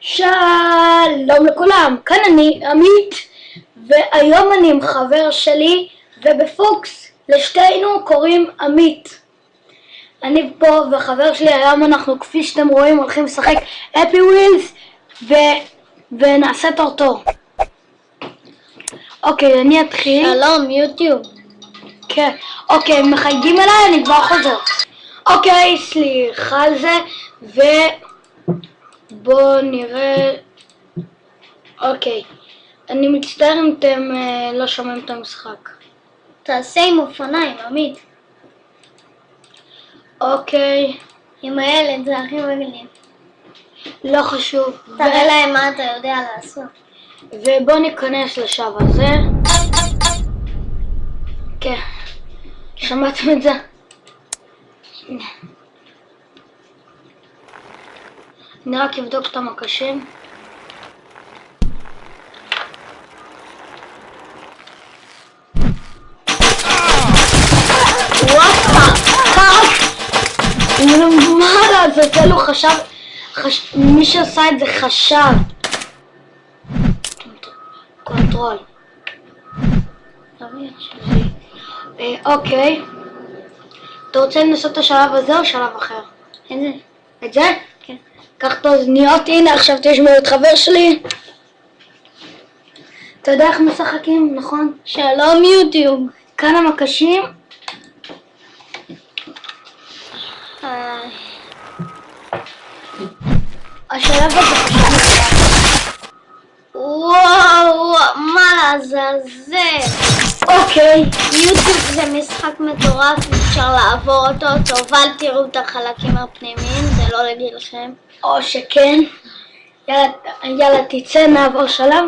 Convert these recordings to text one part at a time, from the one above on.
שלום לכולם, כאן אני עמית, והיום אני עם חבר שלי ובפוקס, לשתינו קוראים עמית. אני פה וחבר שלי, היום אנחנו כפי שאתם רואים הולכים לשחק הפי ווילס ונעשה טורטור. אוקיי, אני אתחיל. שלום יוטיוב. כן, אוקיי, מחייגים אליי, אני כבר חוזר. אוקיי, סליחה על זה, ובואו נראה. אוקיי, אני מצטער אם אתם לא שומעים את המשחק. תעשה עם אופניים, עמית. אוקיי, עם הילד, זה הכי מגניב. לא חשוב. תראה להם מה אתה יודע לעשות. ובואו ניכנס לשלב הזה. כן, שמעתם את זה? אני רק אבדוק את המקשים. מה לעזאזל הוא חשב, מי שעשה את זה חשב. קונטרול. אוקיי. אתה רוצה לנסות את השלב הזה או שלב אחר? איזה? את זה? כן. קח את האוזניות, הנה עכשיו תשמעו את חבר שלי. אתה יודע איך משחקים, נכון? שלום יוטיוב. כאן המקשים. השלב הזה פשוט וואו, מה לעזאזל. אוקיי. יוטיוב זה משחק מטורף, אפשר לעבור אותו, טוב, אל תראו את החלקים הפנימיים, זה לא לגילכם. או שכן. יאללה תצא, נעבור שלב.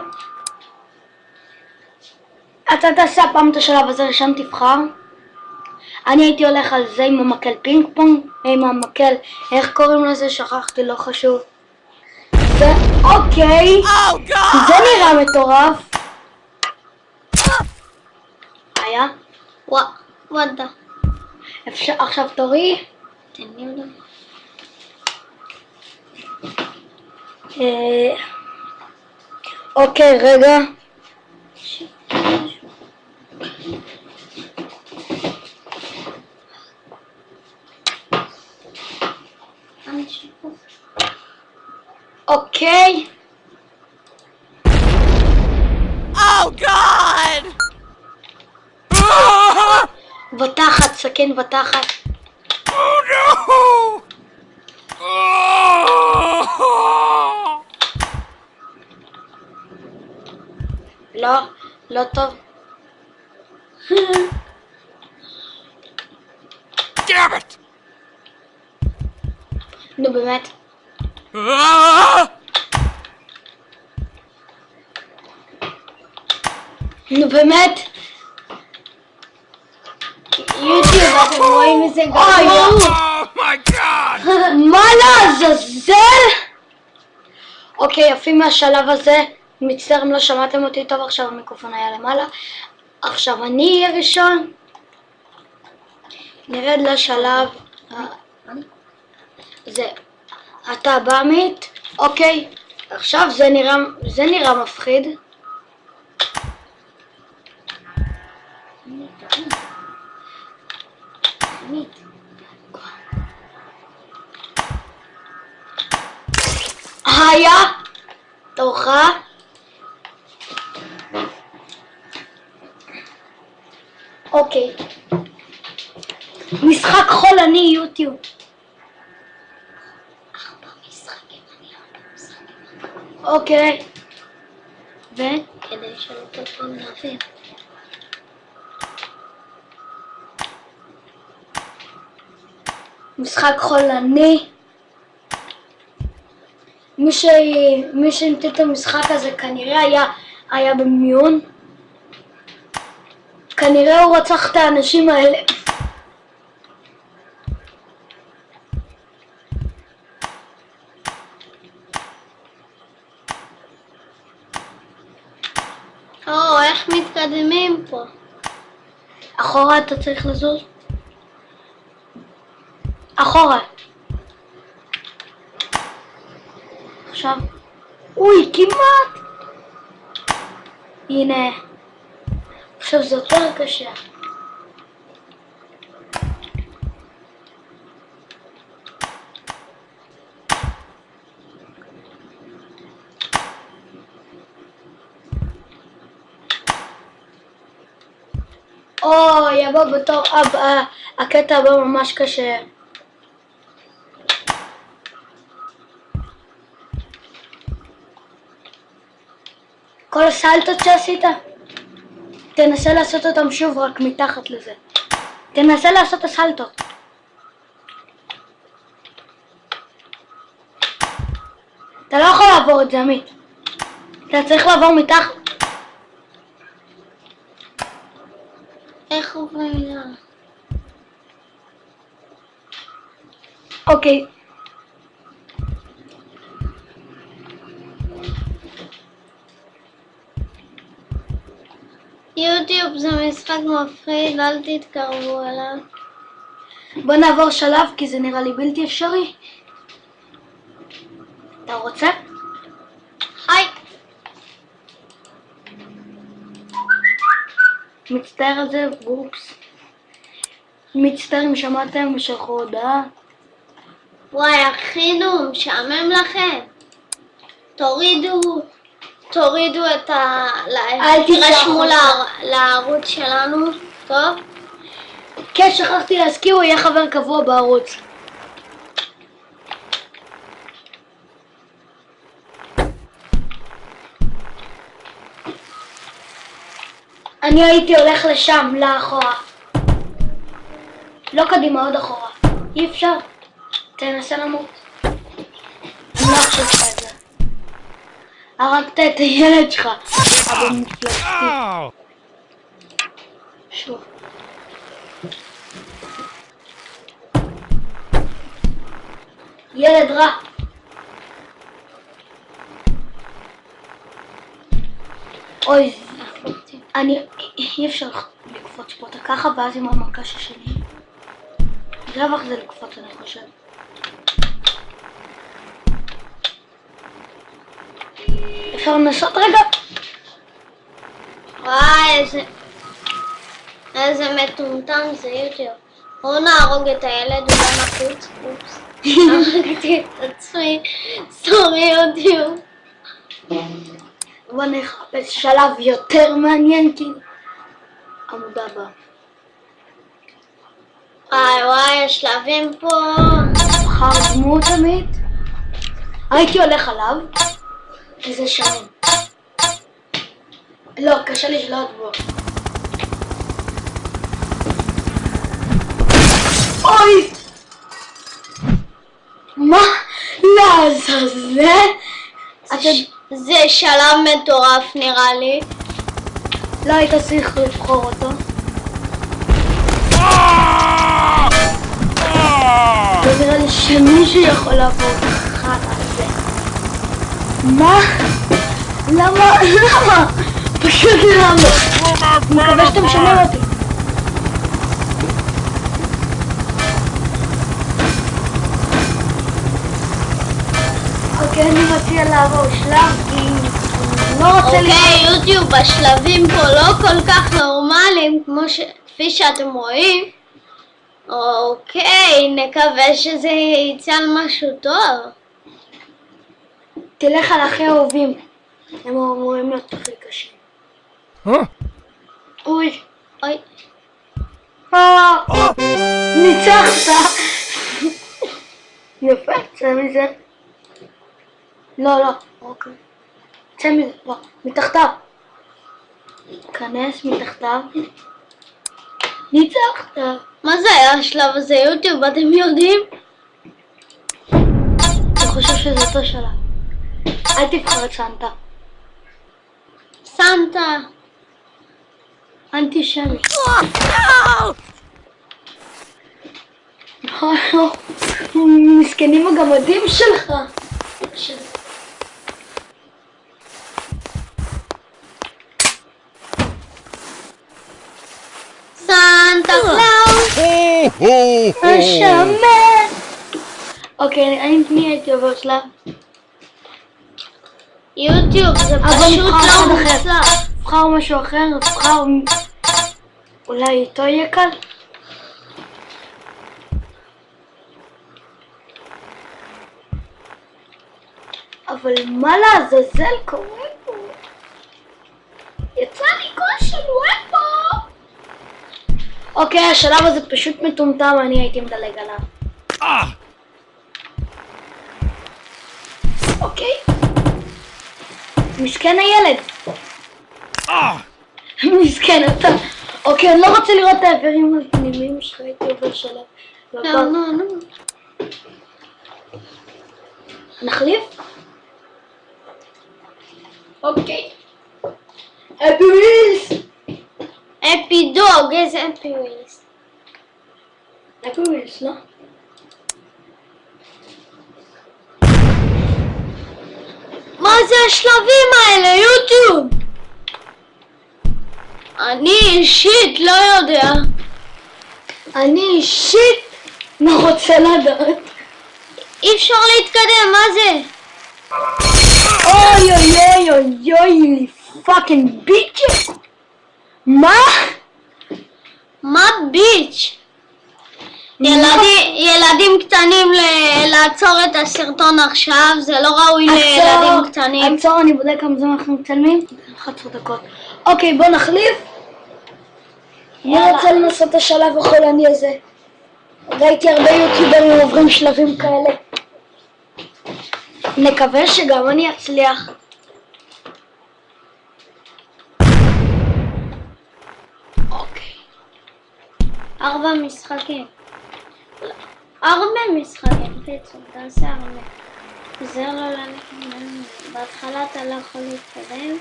אתה תעשה הפעם את השלב הזה, שם תבחר. אני הייתי הולך על זה עם המקל פינג פונג, עם המקל, איך קוראים לזה? שכחתי, לא חשוב. ואוקיי, זה נראה מטורף. היה? וואדה. אפשר, עכשיו תורי. תן לי עוד. אוקיי, רגע. אוקיי. בתחת, סכן בתחת. לא, לא טוב. נו באמת. נו באמת. יוטיוב, אתם רואים איזה גרוע? מה לעזאזל? אוקיי, יפים מהשלב הזה. מצטער אם לא שמעתם אותי טוב, עכשיו המיקרופון היה למעלה. עכשיו אני אהיה ראשון. נרד לשלב. זה אתה בא עמית. אוקיי, עכשיו זה נראה מפחיד. היה תורך. אוקיי, משחק חולני יוטיוב. אוקיי, וכדי שלא תפון לאוויר. משחק חולני. מי שהמציא את המשחק הזה כנראה היה במיון. כנראה הוא רצח את האנשים האלה. איך מתקדמים פה? אחורה אתה צריך לזוז. אחורה. עכשיו. אוי, כמעט! הנה. עכשיו זה יותר קשה. אוי, יבוא בתור אבא, הקטע הבא ממש קשה. כל הסלטות שעשית, תנסה לעשות אותם שוב רק מתחת לזה. תנסה לעשות את הסלטות. אתה לא יכול לעבור את זה, עמית. אתה צריך לעבור מתחת. איך עוברים לה? אוקיי. יוטיוב זה משחק מפחיד, אל תתקרבו אליו. בוא נעבור שלב כי זה נראה לי בלתי אפשרי. אתה רוצה? היי! מצטער על זה, אופס. מצטער אם שמעתם ושלחו הודעה. וואי, אחינו, משעמם לכם. תורידו את ה... תירשמו לערוץ שלנו, טוב? כן, שכחתי להזכיר, הוא יהיה חבר קבוע בערוץ. אני הייתי הולך לשם, לאחורה. לא קדימה, עוד אחורה. אי אפשר. תנסה למות. אני לא חושב לך את זה. הרגת את הילד שלך, אבל מפלגתי. שוב. ילד רע. אוי, אי אפשר לקפוץ פה, אתה ככה ואז עם המקש השני. רווח זה לקפוץ, אני חושב. אפשר לנסות רגע? וואי, איזה מטומטם זה יוטיוב. בואו נהרוג את הילד, הוא לא נחוץ. אופס. הרגתי את עצמי. סורי יוטיוב. בוא נחפש שלב יותר מעניין כי... עמוד הבא. וואי, השלבים פה... בחר דמות עמית. הייתי הולך עליו. איזה שנים. לא, קשה לשלוט בו. אוי! מה? לעזאזל? זה שלב מטורף נראה לי. לא היית צריך לבחור אותו. לא נראה לי שמישהו יכול לעבור לך על זה. מה? למה? פשוט למה? מקווה שאתם שומעים אותי. אוקיי, אני מציע לעבור שלב כי אני לא רוצה אוקיי, יוטיוב, השלבים פה לא כל כך נורמליים כפי שאתם רואים. אוקיי, נקווה שזה יצא על משהו טוב. תלך על הכי אהובים. הם אמורים להיות הכי קשים. אוי. אוי. ניצחת. יפה, צא מזה. לא, אוקיי. צא מזה, לא, מתחתיו. כנס מתחתיו. ניצחת. מה זה היה השלב הזה יוטיוב, אתם יודעים? אני חושב שזה אותו שלב. אל תבחר את סנטה. סנטה. אנטישמי. מסכנים הגמדים שלך. סנטה קלאוס. השמן. אוקיי, אני הייתי עובר שלב. יוטיוב, זה אבל פשוט נבחר לא אחד אחר. מוצלח. נבחר משהו אחר, נבחר... אולי איתו יהיה קל? אבל מה לעזאזל קורה פה? יצא לי קול של וופו! אוקיי, השלב הזה פשוט מטומטם, אני הייתי מדלג עליו. אוקיי. מסכן הילד. מסכן אתה. אוקיי, אני לא רוצה לראות את האיברים הפנימיים שלך, הייתי עובר שלב. לא. נחליף? אוקיי. אפי ווילס! אפי דוג, איזה אפי ווילס? אפי ווילס, לא? מה זה השלבים האלה, יוטיוב? אני אישית לא יודע. אני אישית רוצה לדעת. אי אפשר להתקדם, מה זה? אוי אוי אוי אוי אוי פאקינג ביץ'. מה? מה ביץ'? ילדים קטנים לעצור את הסרטון עכשיו, זה לא ראוי לילדים קטנים. עצור, אני בודק כמה זמן אנחנו מצלמים. 11 דקות. אוקיי, בוא נחליף. אני רוצה לנסות את השלב החולני הזה. ראיתי הרבה יוטיוברים עוברים שלבים כאלה. נקווה שגם אני אצליח. אוקיי. 4 משחקים. 4 משחקים, פיצור, תעשה 4. עוזר לו ללכת. בהתחלה אתה לא יכול להתקדם.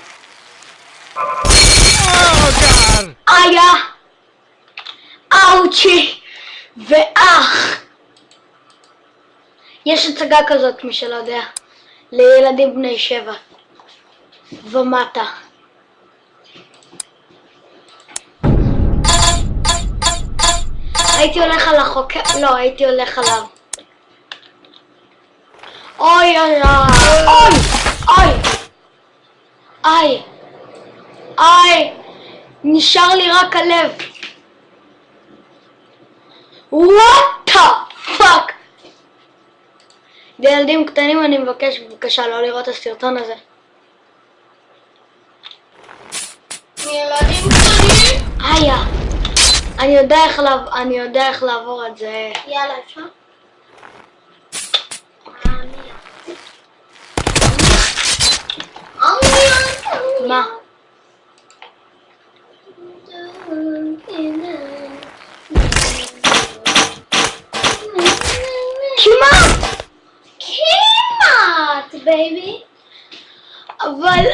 איה! אאוצ'י! ואח! יש הצגה כזאת, מי שלא יודע, לילדים בני 7 ומטה. הייתי הולך על החוקר, לא, הייתי הולך עליו. אוי אוי אוי אוי אוי אוי, נשאר לי רק הלב. What the fuck? לילדים קטנים אני מבקש בבקשה לא לראות את הסרטון הזה. ילדים קטנים? איה, אני יודע איך לעבור את זה. יאללה, אפשר? מה? כמעט, בייבי. אבל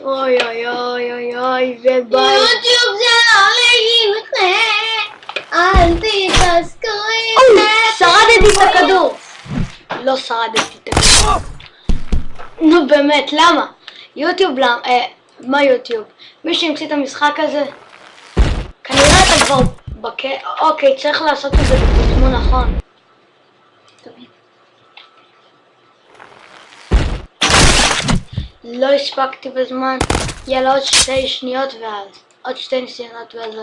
אוי אוי אוי אוי אוי וביי. יוטיוב זה לא להילחם, אל תתעסקו עם זה. שרדתי את הכדור. לא שרדתי את הכדור. נו באמת, למה? יוטיוב למה? מה יוטיוב? מי שהמציא את המשחק הזה? כנראה אתה כבר אוקיי, צריך לעשות את זה בתזמון נכון. לא הספקתי בזמן. יאללה, עוד 2 שניות ואז. עוד 2 ניסיונות ואז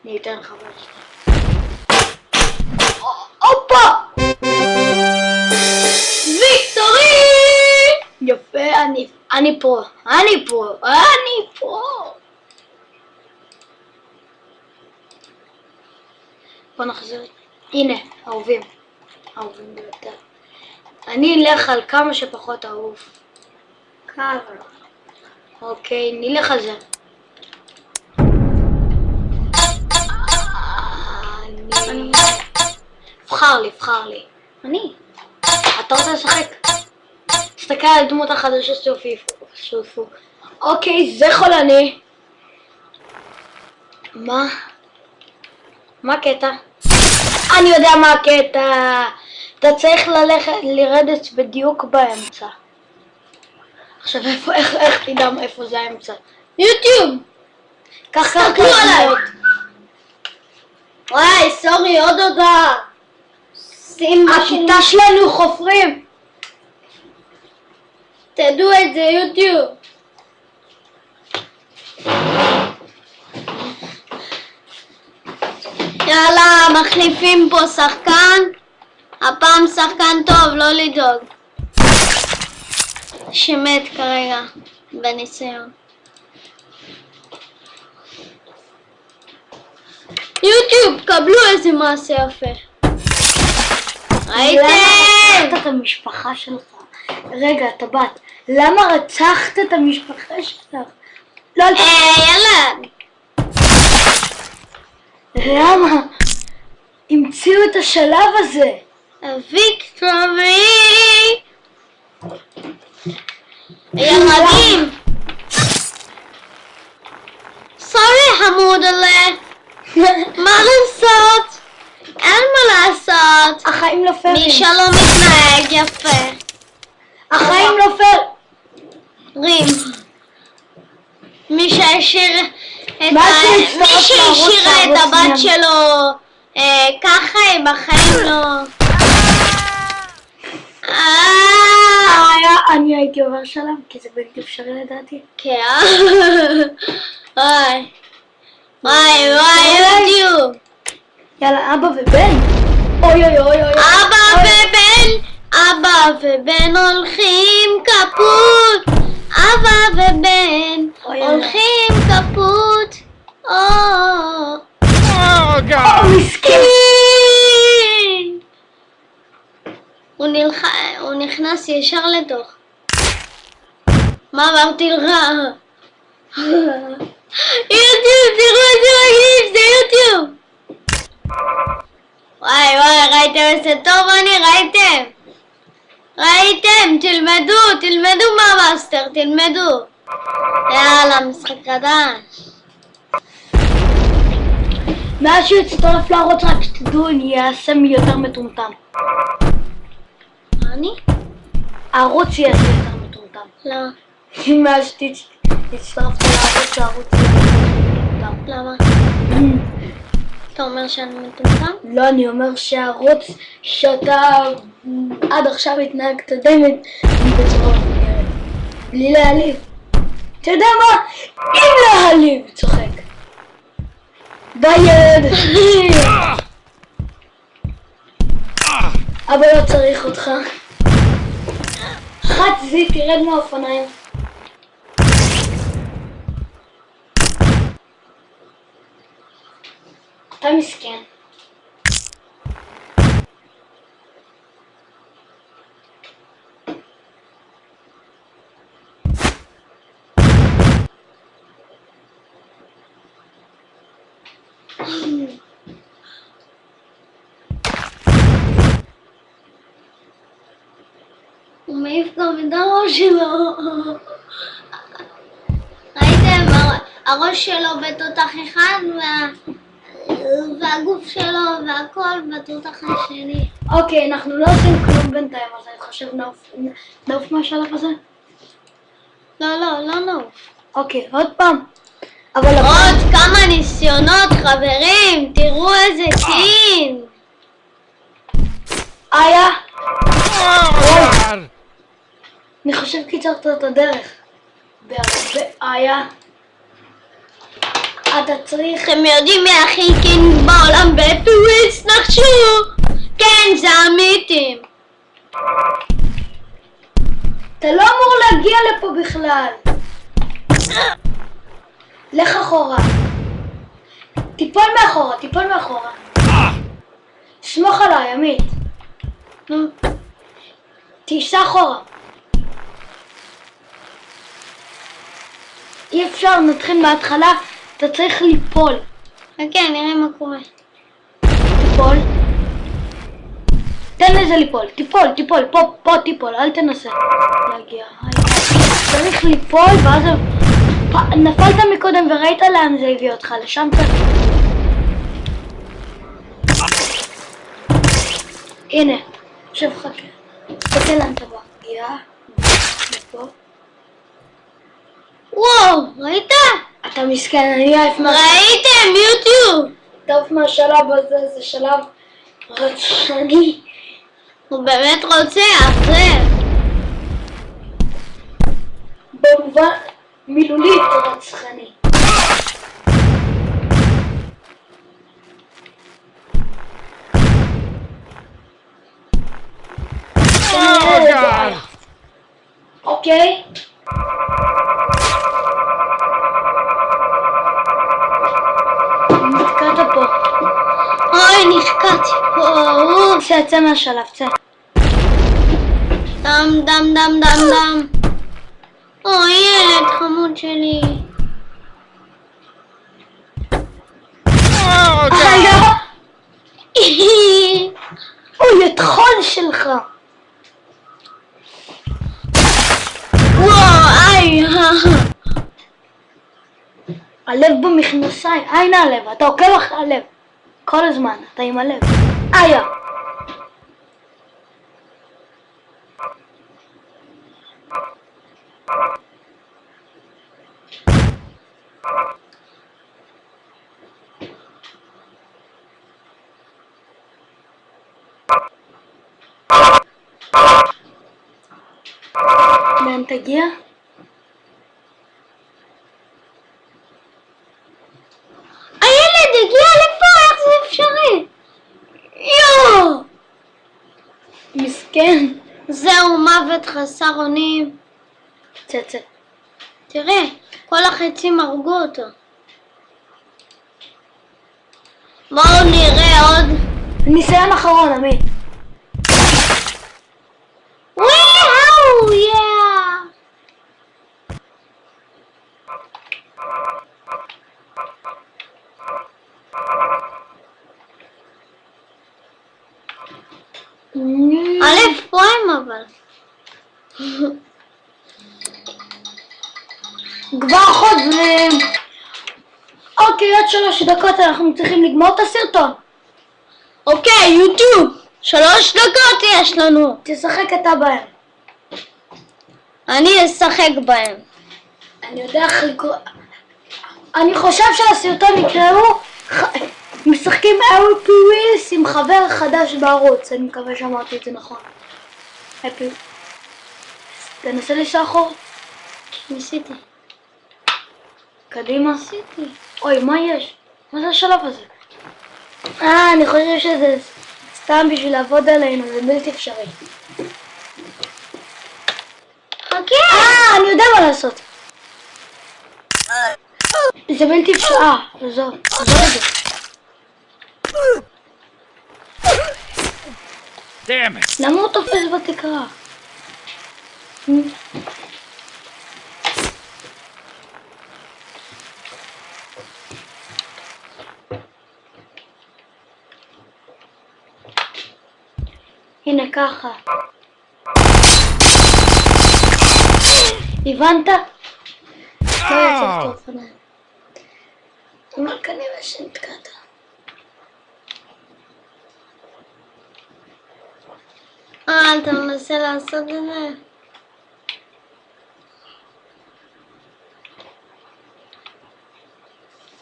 אני אתן לך בזמן. הופה! ויקטורי! יפה, אני פה. בוא נחזיר. הנה, אהובים ביותר. אני אלך על כמה שפחות אהוב. אוקיי, נלך על זה. בחר לי. אני? אתה רוצה לשחק? תסתכל על דמות החדשה שצופו. אוקיי, זה חולני. מה הקטע? אני יודע מה הקטע. אתה צריך לרדת בדיוק באמצע. עכשיו איך תדע איפה זה האמצע? יוטיוב! ככה תסתכלו עליי! וואי, סורי, עוד הודעה. השיטה שלנו חופרים. תדעו את זה, יוטיוב. יאללה, מחליפים פה שחקן. הפעם שחקן טוב, לא לדאוג. שמת כרגע, בניסיון. יוטיוב, קבלו איזה מעשה יפה. ראיתם? למה רצחת את המשפחה שלך? רגע, טבעת, למה רצחת את המשפחה שלך? לא, יאללה. למה? המציאו את השלב הזה. ויקטורי. ילדים. סורי חמודלה. מה לעשות? אין מה לעשות. החיים לא פיירים. מי שלא מתנהג יפה. החיים לא פיירים. מי שהשאיר מה את הבת שלו ככה הם בחיים לא. אני הייתי עובר שלב כי זה בלתי אפשרי לדעתי. כן. וואי יוטיוב. יאללה, אבא ובן. אוי אוי אוי אוי. אבא ובן הולכים כפות. אבא ובן הולכים כפות. מסכן. הוא נכנס ישר לתוך. מה אמרתי לך? יוטיוב, תראו איזה מגניב, זה יוטיוב. וואי, ראיתם איזה טוב אני? ראיתם? תלמדו מהמאסטר, תלמדו. יאללה, משחק חדש. מאז שהוא יצטרף לערוץ, רק שתדעו, אני אעשה מי יותר מטומטם. אני? הערוץ יעשה יותר מטומטם. לא. מאז שהצטרפת לערוץ, הערוץ יעשה יותר מטומטם. למה? אתה אומר שאני מטומטם? לא, אני אומר שהערוץ שאתה עד עכשיו התנהגת די בצורה מפגרת. בלי להעליב. אתה יודע מה? אם להעליב, צוחק. ביי ילד. אבא לא צריך אותך. חצי, תרד מהאופניים. אתה מסכן. הוא מעיף גם את הראש שלו. ראיתם? הראש שלו בתותח אחד והגוף שלו והכל בתותח השני. אוקיי, אנחנו לא עושים כלום בינתיים, אז אני חושב נעוף מהשלב הזה. לא נעוף. אוקיי, עוד פעם. אבל עוד כמה ניסיונות, חברים, תראו איזה טין. איה. אני חושב קיצרת את הדרך. בהרבה איה. אתה צריך... אתם יודעים מי הכי קין בעולם בטוויסט, נחשו? כן, זה המיתים. אתה לא אמור להגיע לפה בכלל. לך אחורה. תיפול מאחורה. סמוך עליי, עמית. תיסע אחורה. אי אפשר, נתחיל מההתחלה. אתה צריך ליפול. כן, נראה מה קורה. תיפול. תן לזה ליפול. תיפול. פה תיפול. אל תנסה להגיע. צריך ליפול ואז... נפלת מקודם וראית לאן זה הביא אותך. לשם צריך. הנה. עכשיו חכה. תסתכל לאן אתה בגיע. לפה. וואו, ראית? אתה מסכן, אני עייף מה... ראיתם? יוטיוב! טוב מהשלב הזה, זה שלב רצחני. הוא באמת רוצח, זה. מילולית רצחני. אוקיי. נתקעת פה. אוי, נתקעתי פה. צא מהשלב, צא. דם, דם, דם, דם, דם. אוי, ילד חמוד שלי. רגע. אוי, הטחון שלך. וואו, איי. הלב במכנסיים, הנה הלב, אתה עוקב אחרי הלב. כל הזמן, אתה עם הלב. איה. לאן תגיע? הילד הגיע לפה, איך זה אפשרי? יואו! מסכן. זהו מוות חסר אונים. צא. תראה, כל החצים הרגו אותו. בואו נראה עוד. ניסיון אחרון, עמית. וואו, יא! אלף פריים אבל. כבר חוזרים. אוקיי, עוד 3 דקות אנחנו צריכים לגמור את הסרטון. אוקיי, יוטיוב. 3 דקות יש לנו. תשחק אתה בהם. אני אשחק בהם. אני יודע איך לקרוא. אני חושב שהסרטון יקראו משחקים Happy Wheels עם חבר חדש בערוץ. אני מקווה שאמרתי את זה נכון. Happy. תנסה לנסוע אחורה. ניסיתי. קדימה. ניסיתי. אוי, מה יש? מה זה השלב הזה? אני חושב שזה סתם בשביל לעבוד עלינו, זה בלתי אפשרי. חכה. אני יודע מה לעשות. זה בלתי אפשרי. עזוב את זה. למה הוא תופס בתקרה? הנה ככה. הבנת? לא יצא את האופניים. אבל כנראה שנתקעת. אתה מנסה לעשות את זה?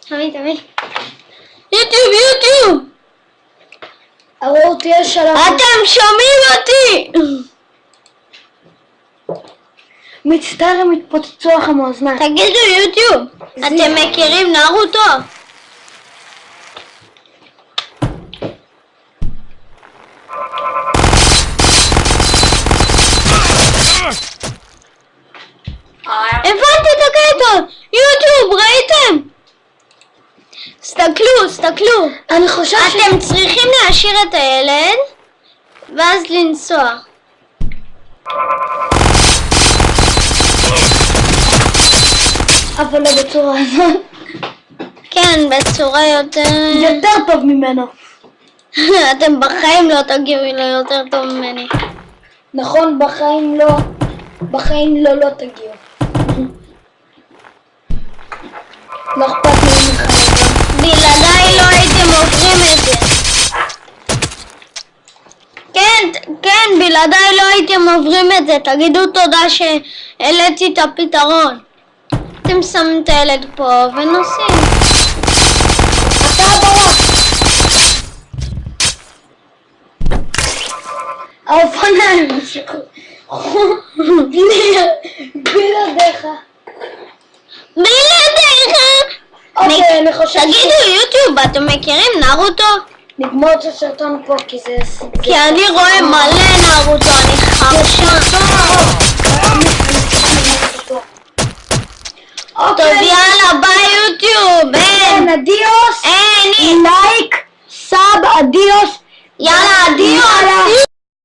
תמיד. יוטיוב! הראות תהיה שלב. אתם שומעים אותי! מצטער אם התפוצצו לכם האוזניים. תגידו יוטיוב, אתם מכירים נרוטו? הבנתי את הקטע! יוטיוב, ראיתם? סתכלו. אני חושב אתם צריכים להשאיר את הילד ואז לנסוע. אבל לא בצורה הזאת. כן, בצורה יותר טוב ממנו. אתם בחיים לא תגיעו ליותר טוב ממני. נכון, בחיים לא תגיעו. לא אכפת לי ממך. בלעדיי לא הייתם עוברים את זה. כן, בלעדיי לא הייתם עוברים את זה. תגידו תודה שהעליתי את הפתרון. אתם שמים את הילד פה ונוסעים. אתה הבא. האופניים בלעדיך. בלעדיך. אוקיי, אני חושב תגידו יוטיוב, אתם מכירים נרוטו? נגמור את הסרטון פה כי זה... כי אני רואה מלא נרוטו.